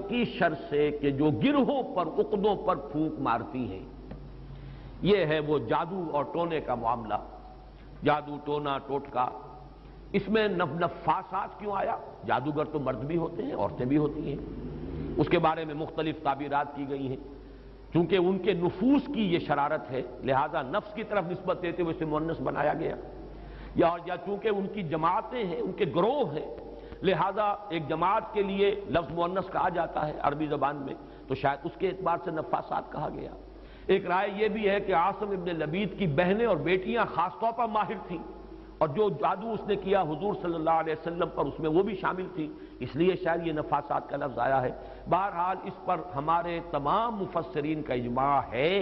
کی شر سے کہ جو گروہوں پر عقدوں پر پھونک مارتی ہیں، یہ ہے وہ جادو اور ٹونے کا معاملہ۔ جادو ٹونا ٹوٹکا، اس میں نفاسات کیوں آیا؟ جادوگر تو مرد بھی ہوتے ہیں، عورتیں بھی ہوتی ہیں، اس کے بارے میں مختلف تعبیرات کی گئی ہیں۔ چونکہ ان کے نفوس کی یہ شرارت ہے، لہذا نفس کی طرف نسبت دیتے ہوئے اسے مؤنث بنایا گیا، یا چونکہ ان کی جماعتیں ہیں، ان کے گروہ ہیں، لہذا ایک جماعت کے لیے لفظ مؤنث کہا جاتا ہے عربی زبان میں، تو شاید اس کے اعتبار سے نفاسات کہا گیا۔ ایک رائے یہ بھی ہے کہ عاصم ابن لبید کی بہنیں اور بیٹیاں خاص طور پر ماہر تھیں، اور جو جادو اس نے کیا حضور صلی اللہ علیہ وسلم پر، اس میں وہ بھی شامل تھی، اس لیے شاید یہ نفاسات کا لفظ آیا ہے۔ بہرحال اس پر ہمارے تمام مفسرین کا اجماع ہے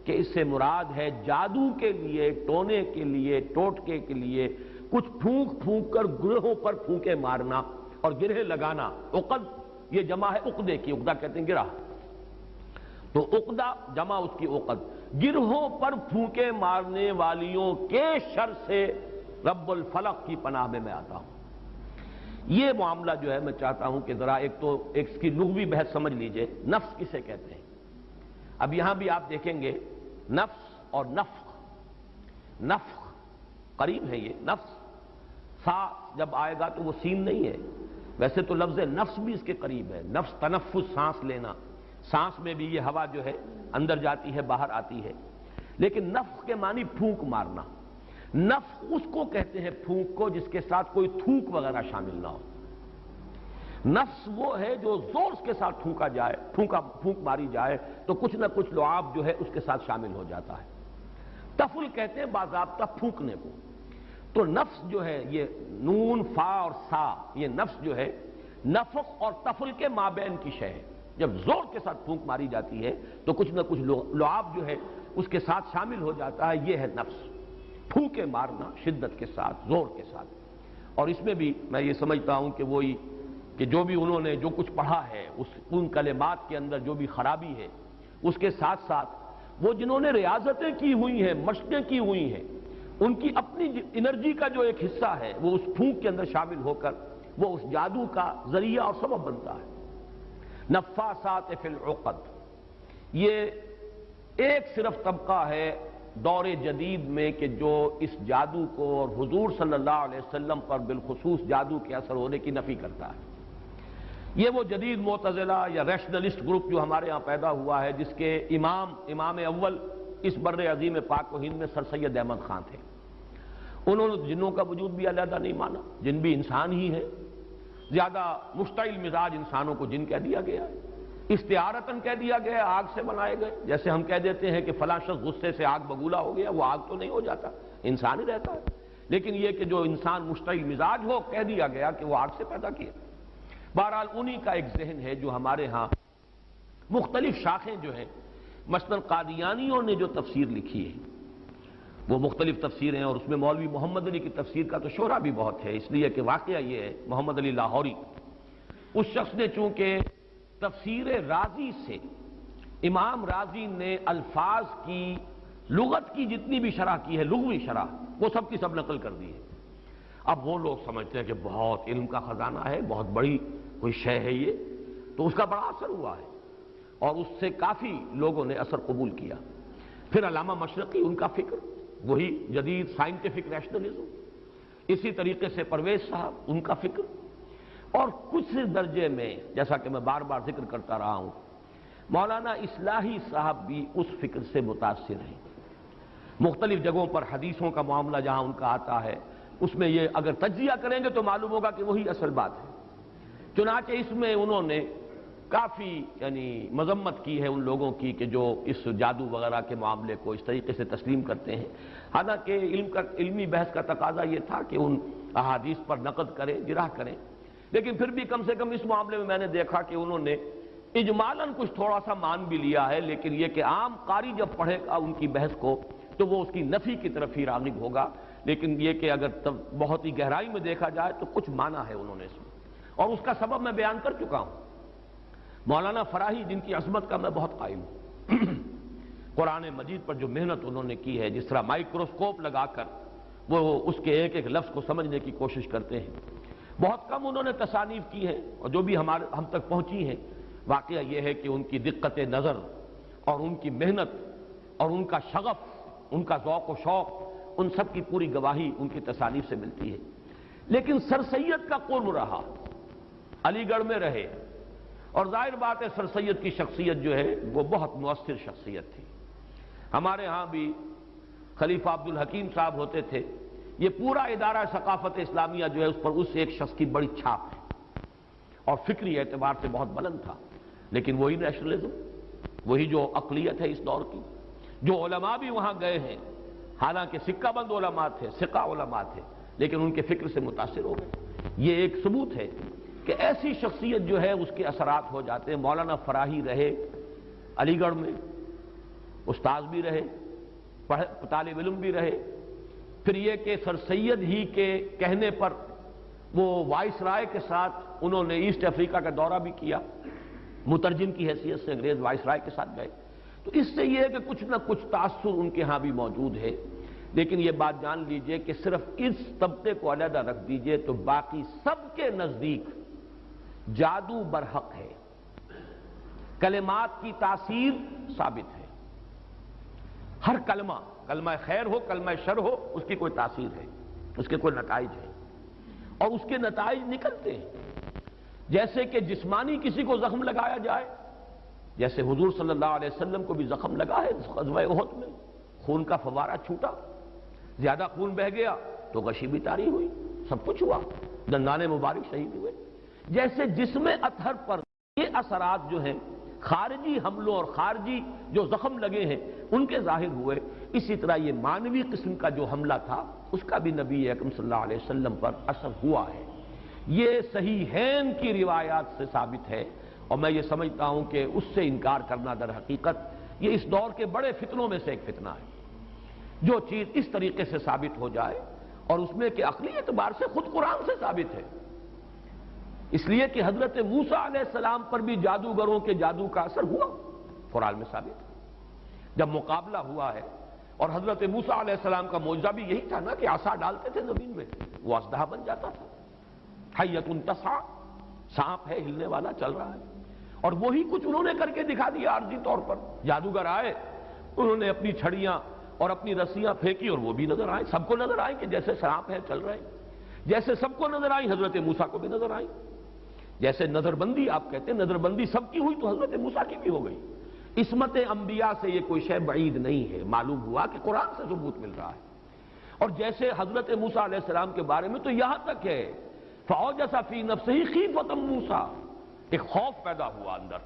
کہ اس سے مراد ہے جادو کے لیے، ٹونے کے لیے، ٹوٹکے کے لیے کچھ پھونک کر گروہوں پر پھونکے مارنا اور گرہ لگانا۔ عقد یہ جمع ہے عقدے کی، عقدہ کہتے ہیں گرہ، تو عقدہ جمع اس کی عقد، گروہوں پر پھونکے مارنے والیوں کے شر سے رب الفلق کی پناہ میں آتا ہوں۔ یہ معاملہ جو ہے میں چاہتا ہوں کہ ذرا ایک اس کی لغوی بحث سمجھ لیجئے، نفس کسے کہتے ہیں۔ اب یہاں بھی آپ دیکھیں گے نفس اور نفخ قریب ہے، یہ نفس سا جب آئے گا تو وہ سین نہیں ہے، ویسے تو لفظ نفس بھی اس کے قریب ہے۔ نفس تنفس، سانس لینا، سانس میں بھی یہ ہوا جو ہے اندر جاتی ہے باہر آتی ہے، لیکن نفخ کے معنی پھونک مارنا۔ نفخ اس کو کہتے ہیں پھونک کو جس کے ساتھ کوئی تھوک وغیرہ شامل نہ ہو۔ نفس وہ ہے جو زور کے ساتھ پھونکا جائے، پھونک ماری جائے تو کچھ نہ کچھ لعاب جو ہے اس کے ساتھ شامل ہو جاتا ہے۔ تفل کہتے ہیں باضابطہ پھونکنے کو۔ تو نفس جو ہے یہ نون فا اور سا، یہ نفس جو ہے نفخ اور تفل کے مابین کی شے ہے۔ جب زور کے ساتھ پھونک ماری جاتی ہے تو کچھ نہ کچھ لعاب جو ہے اس کے ساتھ شامل ہو جاتا ہے، یہ ہے نفس، پھونکے مارنا شدت کے ساتھ، زور کے ساتھ۔ اور اس میں بھی میں یہ سمجھتا ہوں کہ وہی کہ جو بھی انہوں نے جو کچھ پڑھا ہے ان کلمات کے اندر جو بھی خرابی ہے، اس کے ساتھ ساتھ وہ جنہوں نے ریاضتیں کی ہوئی ہیں، مشقیں کی ہوئی ہیں، ان کی اپنی انرجی کا جو ایک حصہ ہے وہ اس پھونک کے اندر شامل ہو کر وہ اس جادو کا ذریعہ اور سبب بنتا ہے۔ نفاسات فی العقد، یہ ایک صرف طبقہ ہے دور جدید میں کہ جو اس جادو کو اور حضور صلی اللہ علیہ وسلم پر بالخصوص جادو کے اثر ہونے کی نفی کرتا ہے۔ یہ وہ جدید معتزلہ یا ریشنلسٹ گروپ جو ہمارے ہاں پیدا ہوا ہے، جس کے امام اول اس بر عظیم پاک و ہند میں سر سید احمد خان تھے۔ انہوں نے جنوں کا وجود بھی علیحدہ نہیں مانا، جن بھی انسان ہی ہے، زیادہ مشتعل مزاج انسانوں کو جن کہہ دیا گیا ہے، استعارتاً کہہ دیا گیا، آگ سے بنائے گئے، جیسے ہم کہہ دیتے ہیں کہ فلاں شخص غصے سے آگ بگولا ہو گیا، وہ آگ تو نہیں ہو جاتا، انسان ہی رہتا ہے، لیکن یہ کہ جو انسان مشتعل مزاج ہو، کہہ دیا گیا کہ وہ آگ سے پیدا کیا۔ بہرحال انہی کا ایک ذہن ہے جو ہمارے ہاں مختلف شاخیں جو ہیں، مثلا قادیانیوں نے جو تفسیر لکھی ہے وہ مختلف تفسیریں ہیں، اور اس میں مولوی محمد علی کی تفسیر کا تو شہرہ بھی بہت ہے، اس لیے کہ واقعہ یہ ہے محمد علی لاہوری، اس شخص نے چونکہ تفسیر رازی سے، امام رازی نے الفاظ کی لغت کی جتنی بھی شرح کی ہے، لغوی شرح، وہ سب کی سب نقل کر دی ہے۔ اب وہ لوگ سمجھتے ہیں کہ بہت علم کا خزانہ ہے، بہت بڑی کوئی شے ہے یہ، تو اس کا بڑا اثر ہوا ہے اور اس سے کافی لوگوں نے اثر قبول کیا۔ پھر علامہ مشرقی، ان کا فکر وہی جدید سائنٹیفک ریشنلزم، اسی طریقے سے پرویز صاحب، ان کا فکر، اور کچھ درجے میں جیسا کہ میں بار بار ذکر کرتا رہا ہوں مولانا اصلاحی صاحب بھی اس فکر سے متاثر ہیں۔ مختلف جگہوں پر حدیثوں کا معاملہ جہاں ان کا آتا ہے، اس میں یہ اگر تجزیہ کریں گے تو معلوم ہوگا کہ وہی اصل بات ہے۔ چنانچہ اس میں انہوں نے کافی مذمت کی ہے ان لوگوں کی کہ جو اس جادو وغیرہ کے معاملے کو اس طریقے سے تسلیم کرتے ہیں، حالانکہ علمی بحث کا تقاضا یہ تھا کہ ان احادیث پر نقد کریں، جرح کریں، لیکن پھر بھی کم سے کم اس معاملے میں میں نے دیکھا کہ انہوں نے اجمالاً کچھ تھوڑا سا مان بھی لیا ہے، لیکن یہ کہ عام قاری جب پڑھے گا ان کی بحث کو تو وہ اس کی نفی کی طرف ہی راغب ہوگا، لیکن یہ کہ اگر بہت ہی گہرائی میں دیکھا جائے تو کچھ مانا ہے انہوں نے اس میں، اور اس کا سبب میں بیان کر چکا ہوں۔ مولانا فراہی، جن کی عظمت کا میں بہت قائل ہوں، قرآن مجید پر جو محنت انہوں نے کی ہے، جس طرح مائکروسکوپ لگا کر وہ اس کے ایک ایک لفظ کو سمجھنے کی کوشش کرتے ہیں، بہت کم انہوں نے تصانیف کی ہیں، اور جو بھی ہم تک پہنچی ہیں واقعہ یہ ہے کہ ان کی دقت نظر اور ان کی محنت اور ان کا شغف، ان کا ذوق و شوق، ان سب کی پوری گواہی ان کی تصانیف سے ملتی ہے۔ لیکن سر سید کا قرب رہا، علی گڑھ میں رہے، اور ظاہر بات ہے سر سید کی شخصیت جو ہے وہ بہت مؤثر شخصیت تھی۔ ہمارے ہاں بھی خلیفہ عبد الحکیم صاحب ہوتے تھے، یہ پورا ادارہ ثقافت اسلامیہ جو ہے اس پر اس ایک شخص کی بڑی چھاپ ہے، اور فکری اعتبار سے بہت بلند تھا۔ لیکن وہی نیشنلزم، وہی جو اقلیت ہے اس دور کی، جو علماء بھی وہاں گئے ہیں، حالانکہ سکہ بند علماء تھے، ثقہ علماء تھے، لیکن ان کے فکر سے متاثر ہو گئے۔ یہ ایک ثبوت ہے کہ ایسی شخصیت جو ہے اس کے اثرات ہو جاتے ہیں۔ مولانا فراہی رہے علی گڑھ میں، استاذ بھی رہے، طالب علم بھی رہے، پھر یہ کہ سر سید ہی کے کہنے پر وہ وائس رائے کے ساتھ انہوں نے ایسٹ افریقہ کا دورہ بھی کیا، مترجم کی حیثیت سے انگریز وائس رائے کے ساتھ گئے۔ تو اس سے یہ ہے کہ کچھ نہ کچھ تاثر ان کے ہاں بھی موجود ہے۔ لیکن یہ بات جان لیجئے کہ صرف اس طبقے کو علیحدہ رکھ دیجئے تو باقی سب کے نزدیک جادو برحق ہے، کلمات کی تاثیر ثابت ہے۔ ہر کلمہ، کلمہ خیر ہو، کلمہ شر ہو، اس کی کوئی تاثیر ہے، اس کے کوئی نتائج ہے، اور اس کے نتائج نکلتے ہیں۔ جیسے کہ جسمانی کسی کو زخم لگایا جائے، جیسے حضور صلی اللہ علیہ وسلم کو بھی زخم لگا ہے غزوہ احد میں، خون کا فوارہ چھوٹا، زیادہ خون بہہ گیا تو غشی بھی طاری ہوئی، سب کچھ ہوا، دندان مبارک شہید ہوئے۔ جیسے جسم اطہر پر یہ اثرات جو ہیں خارجی حملوں اور خارجی جو زخم لگے ہیں ان کے ظاہر ہوئے، اسی طرح یہ مانوی قسم کا جو حملہ تھا اس کا بھی نبی اکرم صلی اللہ علیہ وسلم پر اثر ہوا ہے۔ یہ صحیحین کی روایات سے ثابت ہے، اور میں یہ سمجھتا ہوں کہ اس سے انکار کرنا در حقیقت یہ اس دور کے بڑے فتنوں میں سے ایک فتنہ ہے۔ جو چیز اس طریقے سے ثابت ہو جائے، اور اس میں کہ عقلی اعتبار سے خود قرآن سے ثابت ہے، اس لیے کہ حضرت موسیٰ علیہ السلام پر بھی جادوگروں کے جادو کا اثر ہوا، قرآن میں ثابت ہے۔ جب مقابلہ ہوا ہے، اور حضرت موسیٰ علیہ السلام کا معجزہ بھی یہی تھا نا کہ عصا ڈالتے تھے زمین میں، وہ اژدہا بن جاتا تھا، حیۃ تسعی، سانپ ہے ہلنے والا چل رہا ہے، اور وہی کچھ انہوں نے کر کے دکھا دیا عارضی طور پر۔ جادوگر آئے، انہوں نے اپنی چھڑیاں اور اپنی رسیاں پھینکی، اور وہ بھی نظر آئے، سب کو نظر آئے کہ جیسے سانپ ہے چل رہے ہیں، جیسے سب کو نظر آئی حضرت موسیٰ کو بھی نظر آئی۔ جیسے نظر بندی آپ کہتے ہیں، نظر بندی سب کی ہوئی تو حضرت موسیٰ کی بھی ہو گئی۔ عصمت انبیاء سے یہ کوئی شے بعید نہیں ہے، معلوم ہوا کہ قرآن سے ثبوت مل رہا ہے۔ اور جیسے حضرت موسیٰ علیہ السلام کے بارے میں تو یہاں تک ہے فَأَوْجَسَ فِي نَفْسِهِ خِیفَةً موسیٰ، ایک خوف پیدا ہوا اندر،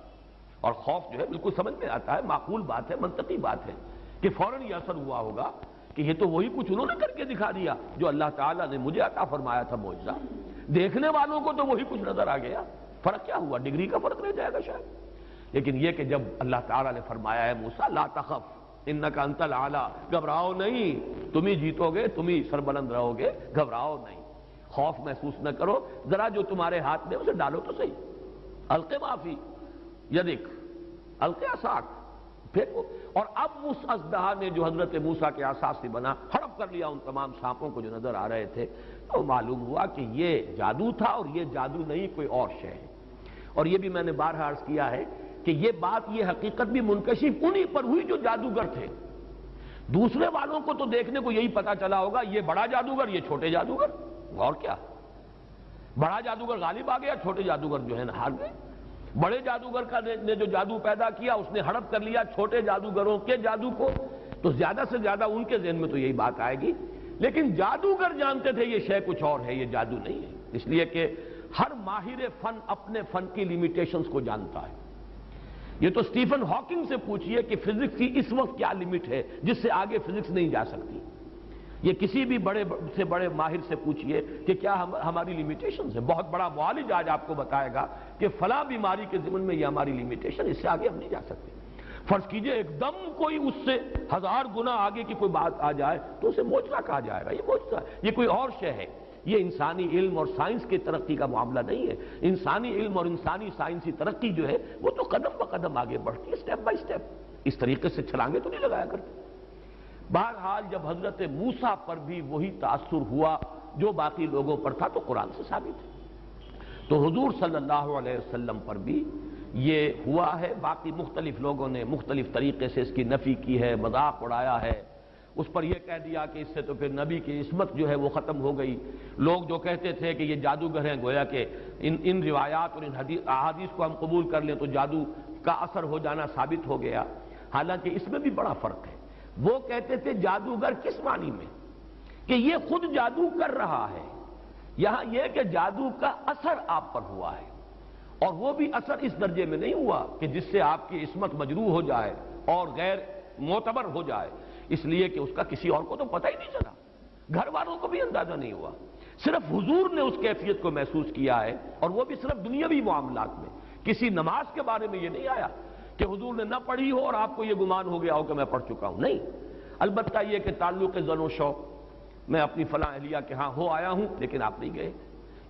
اور خوف جو ہے بالکل سمجھ میں آتا ہے، معقول بات ہے، منطقی بات ہے کہ فوراً یہ اثر ہوا ہوگا کہ یہ تو وہی کچھ انہوں نے کر کے دکھا دیا جو اللہ تعالیٰ نے مجھے عطا فرمایا تھا معجزہ۔ دیکھنے والوں کو تو وہی کچھ نظر آ گیا، فرق کیا ہوا؟ ڈگری کا فرق رہ جائے گا شاید۔ لیکن یہ کہ جب اللہ تعالیٰ نے فرمایا ہے موسیٰ لا تخف انک انت الاعلیٰ، گھبراؤ نہیں، تم ہی جیتو گے، تم ہی سربلند رہو گے، گھبراؤ نہیں، خوف محسوس نہ کرو، ذرا جو تمہارے ہاتھ میں اسے ڈالو تو صحیح، الق ما فی یدک الق عصاک، پھینکو۔ اور اب اس اژدہا نے جو حضرت موسیٰ کے عصا سے بنا ہڑپ کر لیا ان تمام سانپوں کو جو نظر آ رہے تھے، تو معلوم ہوا کہ یہ جادو تھا، اور یہ جادو نہیں کوئی اور شے ہے۔ اور یہ بھی میں نے بارہا عرض کیا ہے کہ یہ بات، یہ حقیقت بھی منکشف انہی پر ہوئی جو جادوگر تھے۔ دوسرے والوں کو تو دیکھنے کو یہی پتا چلا ہوگا یہ بڑا جادوگر، یہ چھوٹے جادوگر، اور کیا، بڑا جادوگر غالب آ گیا، چھوٹے جادوگر جو ہے نا ہار گئے۔ بڑے جادوگر کا نے جو جادو پیدا کیا اس نے ہڑپ کر لیا چھوٹے جادوگروں کے جادو کو، تو زیادہ سے زیادہ ان کے ذہن میں تو یہی بات آئے گی۔ لیکن جادوگر جانتے تھے یہ شے کچھ اور ہے، یہ جادو نہیں ہے، اس لیے کہ ہر ماہر فن اپنے فن کی لیمیٹیشنز کو جانتا ہے۔ یہ تو سٹیفن ہاکنگ سے پوچھئے کہ فزکس کی اس وقت کیا لمٹ ہے جس سے آگے فزکس نہیں جا سکتی، یہ کسی بھی بڑے سے بڑے ماہر سے پوچھئے کہ کیا ہماری لیمیٹیشنز ہے۔ بہت بڑا معالج آج آپ کو بتائے گا کہ فلاں بیماری کے ضمن میں یہ ہماری لیمیٹیشن، اس سے آگے ہم نہیں جا سکتے۔ فرض کیجئے ایک دم کوئی اس سے 1000 گنا آگے کی کوئی بات آ جائے تو اسے معجزہ کہا جائے گا، یہ معجزہ، یہ کوئی اور شے ہے۔ یہ انسانی علم اور سائنس کی ترقی کا معاملہ نہیں ہے۔ انسانی علم اور انسانی سائنسی ترقی جو ہے وہ تو قدم بہ قدم آگے بڑھتی ہے، سٹیپ بائی سٹیپ، اس طریقے سے چھلانگیں تو نہیں لگایا کرتے۔ بہرحال جب حضرت موسیٰ پر بھی وہی تاثر ہوا جو باقی لوگوں پر تھا تو قرآن سے ثابت ہے، تو حضور صلی اللہ علیہ وسلم پر بھی یہ ہوا ہے. باقی مختلف لوگوں نے مختلف طریقے سے اس کی نفی کی ہے، مذاق اڑایا ہے، اس پر یہ کہہ دیا کہ اس سے تو پھر نبی کی عصمت جو ہے وہ ختم ہو گئی. لوگ جو کہتے تھے کہ یہ جادوگر ہیں، گویا کہ ان روایات اور ان احادیث کو ہم قبول کر لیں تو جادو کا اثر ہو جانا ثابت ہو گیا. حالانکہ اس میں بھی بڑا فرق ہے. وہ کہتے تھے جادوگر کس معنی میں کہ یہ خود جادو کر رہا ہے، یہاں یہ کہ جادو کا اثر آپ پر ہوا ہے، اور وہ بھی اثر اس درجے میں نہیں ہوا کہ جس سے آپ کی عصمت مجروح ہو جائے اور غیر معتبر ہو جائے، اس لیے کہ اس کا کسی اور کو تو پتہ ہی نہیں چلا، گھر والوں کو بھی اندازہ نہیں ہوا. صرف حضور نے اس کیفیت کو محسوس کیا ہے، اور وہ بھی صرف دنیاوی معاملات میں. کسی نماز کے بارے میں یہ نہیں آیا کہ حضور نے نہ پڑھی ہو اور آپ کو یہ گمان ہو گیا ہو کہ میں پڑھ چکا ہوں. نہیں، البتہ یہ کہ تعلق زن و شوق، میں اپنی فلاں اہلیہ کے ہاں ہو آیا ہوں لیکن آپ نہیں گئے،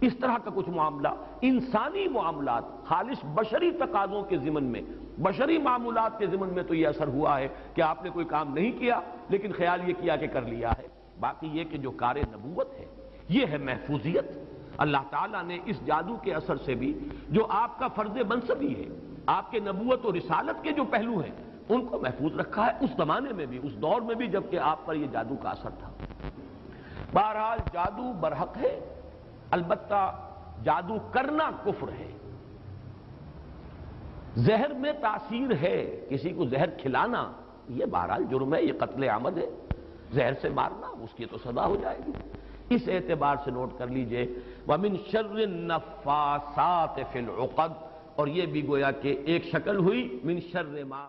اس طرح کا کچھ معاملہ. انسانی معاملات، خالص بشری تقاضوں کے ضمن میں، بشری معمولات کے ضمن میں تو یہ اثر ہوا ہے کہ آپ نے کوئی کام نہیں کیا لیکن خیال یہ کیا کہ کر لیا ہے. باقی یہ کہ جو کار نبوت ہے یہ ہے محفوظیت. اللہ تعالیٰ نے اس جادو کے اثر سے بھی جو آپ کا فرض منصبی ہے، آپ کے نبوت و رسالت کے جو پہلو ہیں ان کو محفوظ رکھا ہے، اس زمانے میں بھی، اس دور میں بھی جبکہ آپ پر یہ جادو کا اثر تھا. بہرحال جادو برحق ہے، البتہ جادو کرنا کفر ہے. زہر میں تاثیر ہے، کسی کو زہر کھلانا یہ بہرحال جرم ہے، یہ قتل عمد ہے. زہر سے مارنا اس کی تو سزا ہو جائے گی. اس اعتبار سے نوٹ کر لیجئے وَمِن شَرِّ النَّفَّاثَاتِ فِي الْعُقَدِ، اور یہ بھی گویا کہ ایک شکل ہوئی من شر ما